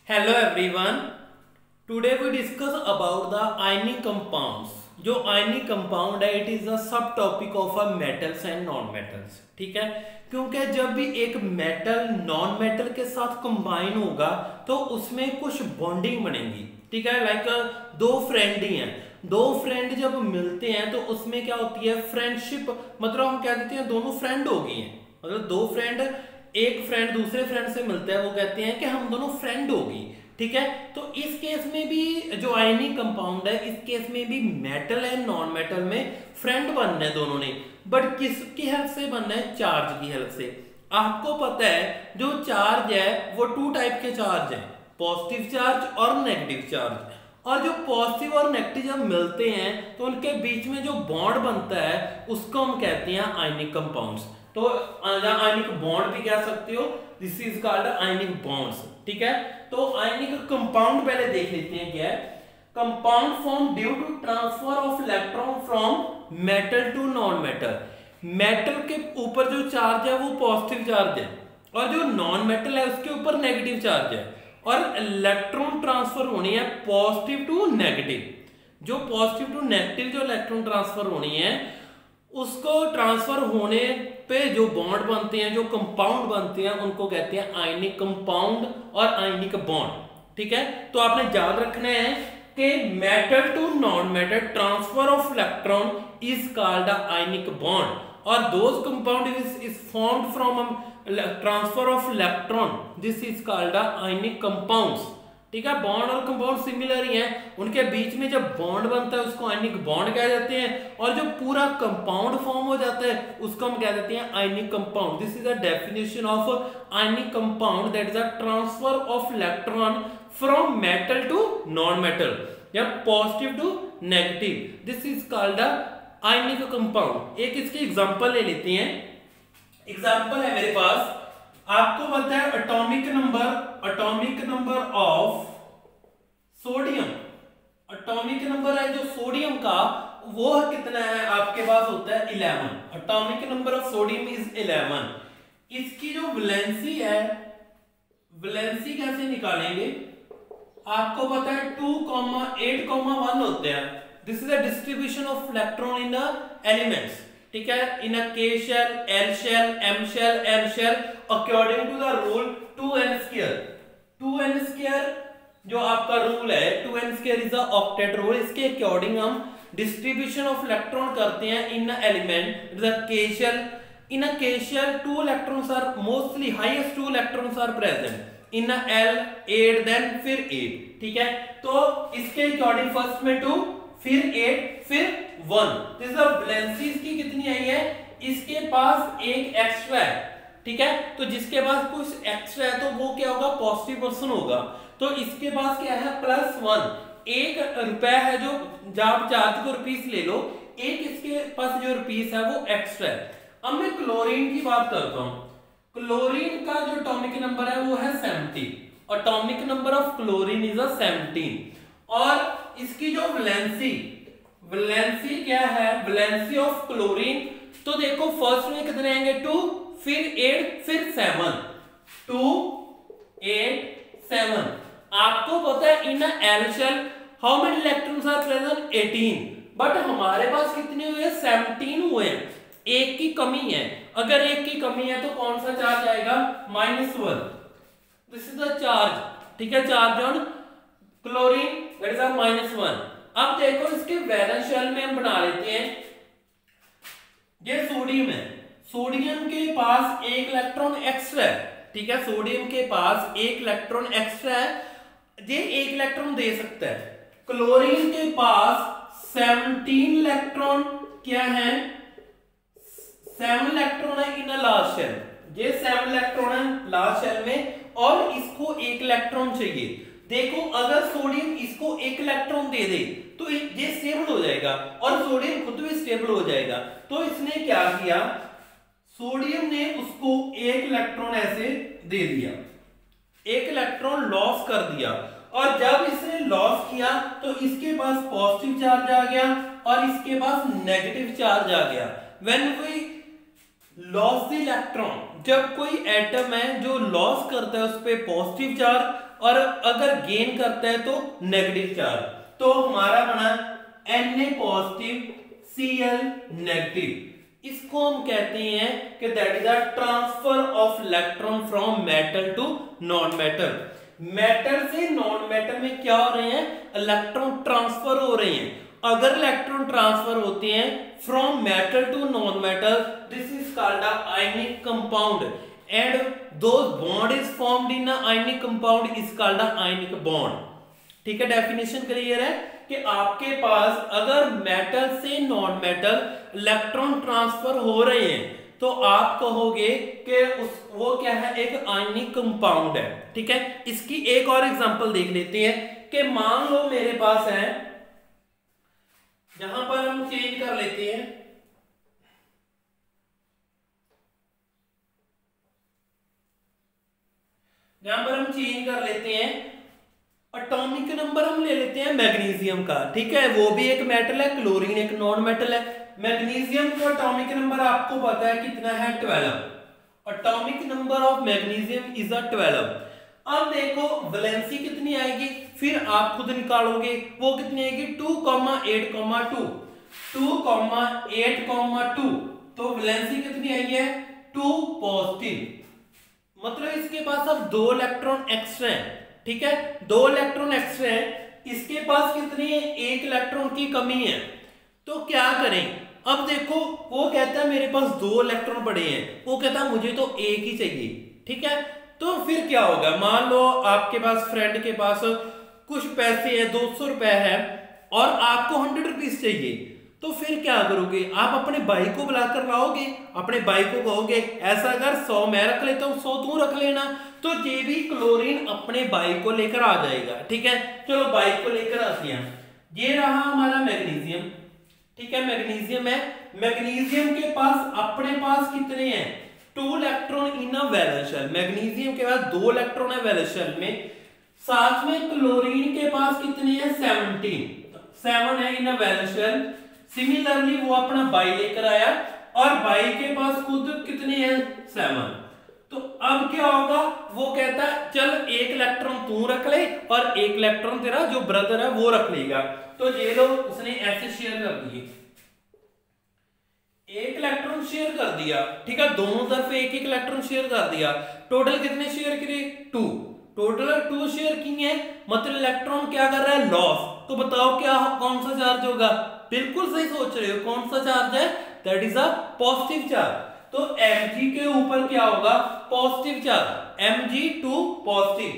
Hello everyone. Today we discuss about the ionic compounds. जो ionic compound है it is a सब topic of a metals and non metals. ठीक है, क्योंकि जब भी एक मेटल नॉन मेटल के साथ कंबाइन होगा तो उसमें कुछ बॉन्डिंग बनेगी. ठीक है, लाइक दो फ्रेंड ही हैं, दो फ्रेंड जब मिलते हैं तो उसमें क्या होती है फ्रेंडशिप. मतलब हम क्या देते हैं दोनों फ्रेंड हो गई हैं. मतलब दो फ्रेंड, एक फ्रेंड दूसरे फ्रेंड से मिलता है वो कहते हैं कि हम दोनों फ्रेंड होगी. ठीक है, तो इस केस में भी जो आयनिक कंपाउंड है इस केस में भी मेटल एंड नॉन मेटल में फ्रेंड बनना है दोनों ने. बट किसकी हेल्प से बनना है? चार्ज की हेल्प से. आपको पता है जो चार्ज है वो टू टाइप के चार्ज है, पॉजिटिव चार्ज और नेगेटिव चार्ज. और जो पॉजिटिव और नेगेटिव जब मिलते हैं तो उनके बीच में जो बॉन्ड बनता है उसको हम कहते हैं आयनिक कंपाउंड्स. तो आयनिक बॉन्ड भी कह सकते हो, this is called ionic bonds. ठीक है, तो आयनिक कंपाउंड पहले देख लेते हैं क्या है. Compound form due to transfer of electron from metal to non metal. Metal के ऊपर जो चार्ज है वो पॉजिटिव चार्ज है और जो नॉन मेटल है उसके ऊपर नेगेटिव चार्ज है. और इलेक्ट्रॉन ट्रांसफर होनी है पॉजिटिव टू नेगेटिव. जो पॉजिटिव टू नेगेटिव जो इलेक्ट्रॉन ट्रांसफर होनी है उसको ट्रांसफर होने पे जो बॉन्ड बनते हैं, जो कंपाउंड बनते हैं उनको कहते हैं आयनिक कंपाउंड और आयनिक बॉन्ड. ठीक है, तो आपने याद रखना है कि metal to non metal transfer of electron is called ionic bond और those compound is formed from transfer of electron, this is called ionic compounds. ठीक है, बॉन्ड और कंपाउंड सिमिलर ही हैं, उनके बीच में जब बॉन्ड बनता है उसको आयनिक बॉन्ड कह जाते हैं और जो पूरा कंपाउंड फॉर्म हो जाता है उसको हम कह देते हैं ionic compound. This is a definition of ionic compound, that is a transfer of electron from metal to non metal या positive to negative. This is called ionic compound. एक इसकी एग्जांपल ले लेते हैं. एग्जांपल है मेरे पास, आपको पता है atomic number of sodium. Atomic number है जो सोडियम का वो कितना है आपके पास होता है 11. Atomic number of sodium is 11. इसकी जो वैलेंसी है, वैलेंसी कैसे निकालेंगे? आपको पता है 2,8,1 होते हैं. This is the distribution of electron in the elements. ठीक है, इन a K shell, L shell, M shell, N shell according to the rule 2n square. 2n square जो आपका रूल है 2n square is a octet rule. इसके according हम distribution of electron करते हैं in a element. It is a K shell. In a K shell 2 electrons are mostly highest 2 electrons are present. In a L 8 then फिर 8. ठीक है, तो इसके according first में 2 फिर 8 फिर 1. दिस इज वैलेंसी इसकी कितनी आई है? इसके पास एक एक्स्ट्रा है. ठीक है, तो जिसके पास कुछ एक्स्ट्रा है तो वो क्या होगा? पॉजिटिव पर्सन होगा. तो इसके पास क्या है? +1. 1 रुपए है जो आप चार्ज को रुपीस ले लो, एक इसके पास जो रुपीस है वो एक्स्ट्रा है. अब मैं क्लोरीन की बात करता हूं. क्लोरीन का जो एटॉमिक नंबर है वो है 70. Atomic number of chlorine is 17. और इसकी जो वैलेंसी क्या है? वैलेंसी ऑफ क्लोरीन तो देखो फर्स्ट में कितने आएंगे? 2 फिर 8 फिर 7. 2 8 7. आपको पता है in L shell how many electrons are present? 18. But हमारे पास कितने हुए? 17 हुए हैं. एक की कमी है. अगर एक की कमी है तो कौन सा चार्ज आएगा? -1. This is the charge. ठीक है, charge on chlorine that is -1. अब देखो इसके वैलेंस शेल में हम बना लेते हैं. ये सोडियम है, सोडियम के पास एक इलेक्ट्रॉन एक्स्ट्रा है. ठीक है, सोडियम के पास एक इलेक्ट्रॉन एक्स्ट्रा है, ये एक इलेक्ट्रॉन दे सकता है. क्लोरीन के पास 17 इलेक्ट्रॉन क्या है? 7 इलेक्ट्रॉन है इन लास्ट शेल. ये 7 इलेक्ट्रॉन है लास्ट शेल में और इसको एक इलेक्ट्रॉन चाहिए. देखो अगर सोडियम इसको एक इलेक्ट्रॉन दे दे तो ये स्टेबल हो जाएगा और सोडियम खुद भी स्टेबल हो जाएगा. तो इसने क्या किया? सोडियम ने उसको एक इलेक्ट्रॉन ऐसे दे दिया, एक इलेक्ट्रॉन लॉस कर दिया. और जब इसने लॉस किया तो इसके पास पॉजिटिव चार्ज आ गया और इसके पास नेगेटिव चार्ज आ गया. When we loss the electron, जब कोई एटम है जो लॉस करता है उस पे पॉजिटिव चार्ज और अगर गेन करता है तो नेगेटिव चार्ज। तो हमारा बना Na पॉजिटिव Cl नेगेटिव। इसको हम कहते हैं कि that is the transfer of electron from metal to non metal. Metal से नॉन मेटल में क्या हो रहे हैं, इलेक्ट्रॉन ट्रांसफर हो रहे हैं। अगर इलेक्ट्रॉन ट्रांसफर होते हैं from metal to non metal, this is called a ionic compound and those bond is formed in a ionic compound is called a ionic bond. ठीक है, डेफिनेशन क्लियर है कि आपके पास अगर मेटल से नॉन मेटल इलेक्ट्रॉन ट्रांसफर हो रहे हैं तो आप कहोगे कि वो क्या है, एक आयनिक कंपाउंड है। ठीक है, इसकी एक और एग्जांपल देख लेते हैं कि मान लो मेरे पास है, यहां पर हम चेंज कर लेते हैं, यहां पर हम चेंज कर लेते हैं, एटॉमिक नंबर हम ले लेते हैं मैग्नीशियम का। ठीक है, वो भी एक मेटल है, क्लोरीन एक नॉन मेटल है। मैग्नीशियम का एटॉमिक नंबर आपको पता है कितना है, 12। Atomic number of magnesium is 12। अब देखो वैलेंसी कितनी आएगी, फिर आप खुद निकालोगे, वो कितनी आएगी 2,8,2 2,8,2। तो वैलेंसी कितनी आई है 2 पॉजिटिव। मतलब इसके पास अब 2 इलेक्ट्रॉन एक्स्ट्रा है। ठीक है, 2 इलेक्ट्रॉन एक्स्ट्रा है, इसके पास कितनी है, 1 इलेक्ट्रॉन की कमी है। तो क्या करें, अब देखो वो कहता है मेरे पास 2 इलेक्ट्रॉन पड़े हैं, वो कहता है मुझे तो 1 ही चाहिए। ठीक है, तो फिर क्या होगा, मान लो आपके पास फ्रेंड के पास कुछ पैसे है, 200 रुपए है और आपको 100 रुपीज चाहिए, तो फिर क्या करोगे, आप अपने भाई को बुलाकर लाओगे, अपने भाई को कहोगे ऐसा अगर 100 मैं रख लेता हूं 100 तू रख लेना, तो ये भी क्लोरीन अपने भाई को लेकर आ जाएगा। ठीक है, चलो भाई को लेकर आते हैं, ये रहा हमारा मैग्नीशियम। ठीक है, मैग्नीशियम है, मैग्नीशियम के पास अपने पास कितने हैं 2 electron in a valence shell. Magnesium के पास 2 इलेक्ट्रॉन है वैलेंस शेल में, साथ में क्लोरीन के पास कितने हैं 7 है इन अ वैलेंस शेल। सिमिलरली वो अपना बाई लेकर आया और बाई के पास खुद कितने हैं 7। तो अब क्या होगा, वो कहता है चल 1 इलेक्ट्रॉन तू रख ले और 1 इलेक्ट्रॉन तेरा जो ब्रदर है वो रख लेगा। तो ये लो उसने ऐसे शेयर कर दिए, 1 इलेक्ट्रॉन शेयर कर दिया। ठीक है, दोनों तरफ 1-1 इलेक्ट्रॉन शेयर कर दिया। टोटल कितने शेयर किए 2, टोटल 2 शेयर किए हैं, मतलब इलेक्ट्रॉन क्या कर रहा है लॉस। तो बताओ क्या कौन सा चार्ज होगा, बिल्कुल सही सोच रहे हो, कौन सा चार्ज है, that is a positive charge. तो Mg के ऊपर क्या होगा पॉजिटिव चार्ज, Mg2 पॉजिटिव।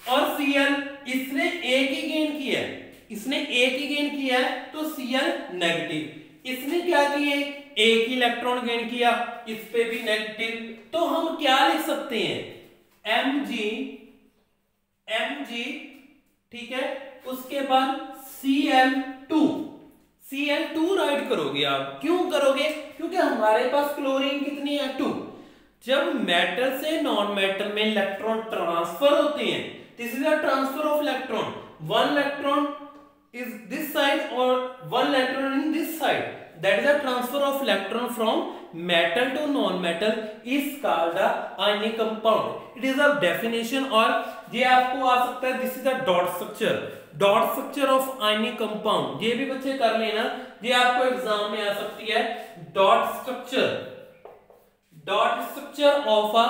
और Cl इसने एक ही गेन किया है, इसने एक ही गेन किया है, तो Cl नेगेटिव। इसने क्या किए, एक ही इलेक्ट्रॉन गेन किया, इस पे भी नेगेटिव। तो हम क्या लिख सकते हैं Mg, ठीक है, उसके बाद Cl2 राइट करोगे आप। क्यों करोगे, क्योंकि हमारे पास क्लोरीन कितनी है 2। जब मेटल से नॉन मेटल में इलेक्ट्रॉन ट्रांसफर होते हैं, this is a transfer of electron, 1 electron is this side और 1 electron in this side, that is a transfer of electron from metal to non metal is called a ionic compound. It is a definition. और ये आपको आ सकता है, this is a dot structure of ionic compound. ये भी बच्चे कर लेना, ये आपको एग्जाम में आ सकती है। Dot structure of a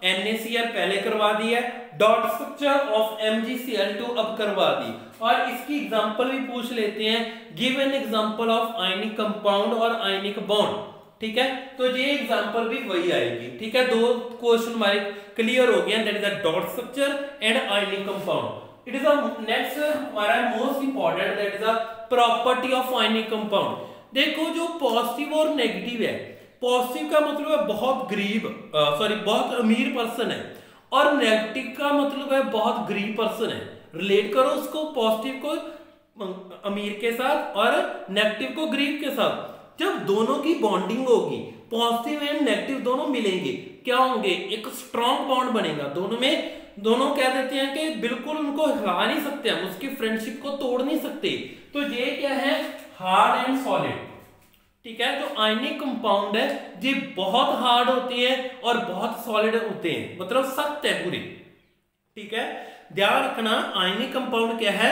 NaCl पहले करवा दी है, डॉट स्ट्रक्चर ऑफ MgCl2 अब करवा दी। और इसकी एग्जांपल भी पूछ लेते हैं, give an example of ionic compound और आयनिक बॉन्ड। ठीक है, तो ये एग्जांपल भी वही आएगी। ठीक है, 2 क्वेश्चन हमारे क्लियर हो गए, that is a dot structure and ionic compound. It is a next हमारा most important, that is a property of ionic compound. देखो जो पॉजिटिव और नेगेटिव है, पॉजिटिव का मतलब है बहुत गरीब बहुत अमीर पर्सन है, और नेगेटिव का मतलब है बहुत गरीब पर्सन है। रिलेट करो उसको, पॉजिटिव को अमीर के साथ और नेगेटिव को गरीब के साथ। जब दोनों की बॉन्डिंग होगी, पॉजिटिव एंड नेगेटिव दोनों मिलेंगे, क्या होंगे, एक स्ट्रॉन्ग बॉन्ड बनेगा दोनों में। दोनों कह देते हैं कि बिल्कुल उनको हिला नहीं सकते हम, उसकी फ्रेंडशिप को तोड़ नहीं सकते। तो ये क्या है, हार्ड एंड सॉलिड। ठीक है, तो आयनिक कंपाउंड है, ये बहुत हार्ड होते हैं और बहुत सॉलिड होते हैं, मतलब सख्त है पूरी। ठीक है, ध्यान रखना आयनिक कंपाउंड क्या है,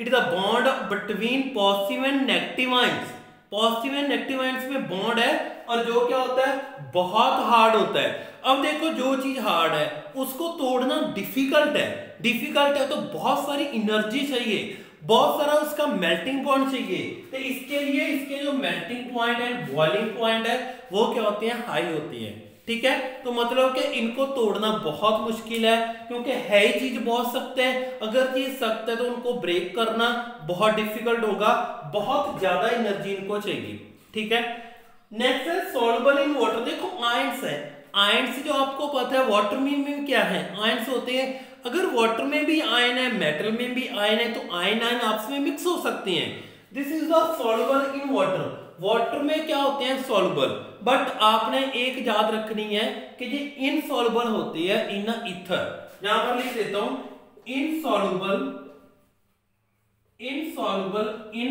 it is the bond between positive and negative ions. Positive and negative ions में बॉन्ड है और जो क्या होता है बहुत हार्ड होता है। अब देखो जो चीज हार्ड है उसको तोड़ना डिफिकल्ट है तो बहुत सारी एनर्जी चाहिए, बहुत सारा उसका मेल्टिंग पॉइंट चाहिए। तो इसके लिए इसके जो melting point and boiling point है वो क्या होती है, हाई होती है। ठीक है, तो मतलब कि इनको तोड़ना बहुत मुश्किल है क्योंकि है ही चीज बहुत सख्त है। अगर चीज सख्त है तो उनको ब्रेक करना बहुत डिफिकल्ट होगा, बहुत ज्यादा एनर्जी इनको चाहिए। ठीक है, नेक्स्ट है सॉल्युबल इन वाटर। देखो आयंस है, आयंस जो आपको पता है वाटर में क्या है, आयंस होते हैं। अगर वाटर में भी आयन है, मेटल में भी आयन है, तो आयन आयन आपस में मिक्स हो सकते हैं। This is the soluble in water. Water में क्या होते हैं, सॉल्युबल। बट आपने एक याद रखनी है कि ये इनसॉल्युबल होती है इन ईथर। यहां पर लिख देता हूं इनसॉल्युबल इन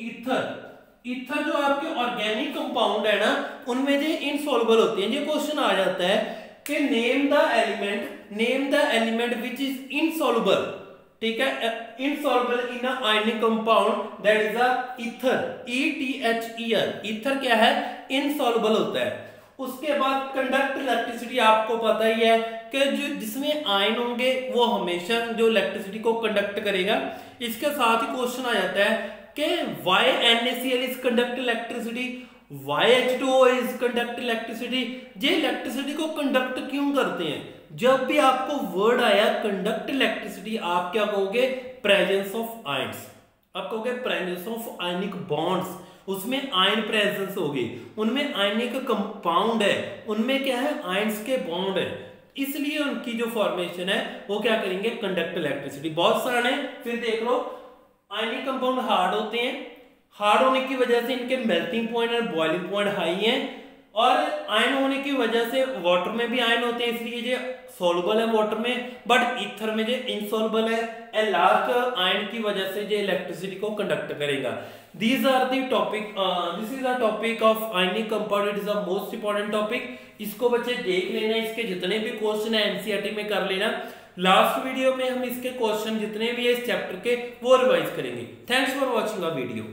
ईथर। ईथर जो आपके ऑर्गेनिक कंपाउंड है ना उनमें ये इनसॉल्युबल होती है। ये क्वेश्चन आ जाता है कि name the element which is insoluble. ठीक है, insoluble in a ionic compound that is a ether, ETHER। Ether क्या है, इनसॉल्युबल होता है। उसके बाद कंडक्ट इलेक्ट्रिसिटी आपको पता ही है कि जो जिसमें आयन होंगे वो हमेशा जो इलेक्ट्रिसिटी को कंडक्ट करेगा। इसके साथ ही क्वेश्चन आ जाता है कि why NaCl is conduct electricity, why H2O is conduct electricity। ये इलेक्ट्रिसिटी को कंडक्ट क्यों करते हैं? जब भी आपको वर्ड आया कंडक्ट इलेक्ट्रिसिटी आप क्या कहोगे, प्रेजेंस ऑफ आयंस। आप कहोगे प्रेजेंस ऑफ आयनिक बॉन्ड्स, उसमें आयन प्रेजेंस होगी, उनमें आयनिक कंपाउंड है, उनमें क्या है आयंस के बॉन्ड है, इसलिए उनकी जो फॉर्मेशन है वो क्या करेंगे, कंडक्ट इलेक्ट्रिसिटी। बहुत सारे फिर देख लो आयनिक कंपाउंड हार्ड होते हैं, हार्ड होने की वजह से इनके मेल्टिंग पॉइंट और बॉइलिंग पॉइंट हाई हैं, और आयन होने की वजह से वाटर में भी आयन होते हैं इसलिए ये सॉल्युबल है वाटर में, बट ईथर में ये इनसॉल्युबल है। एंड लास्ट आयन की वजह से ये इलेक्ट्रिसिटी को कंडक्ट करेगा। This are the topic, this is the topic of ionic compound, it is the most important topic. इसको बच्चे देख लेना, इसके जितने भी क्वेश्चन है एनसीईआरटी में कर लेना। लास्ट वीडियो में हम इसके क्वेश्चन जितने भी है इस चैप्टर के वो रिवाइज करेंगे। Thanks for watching a video.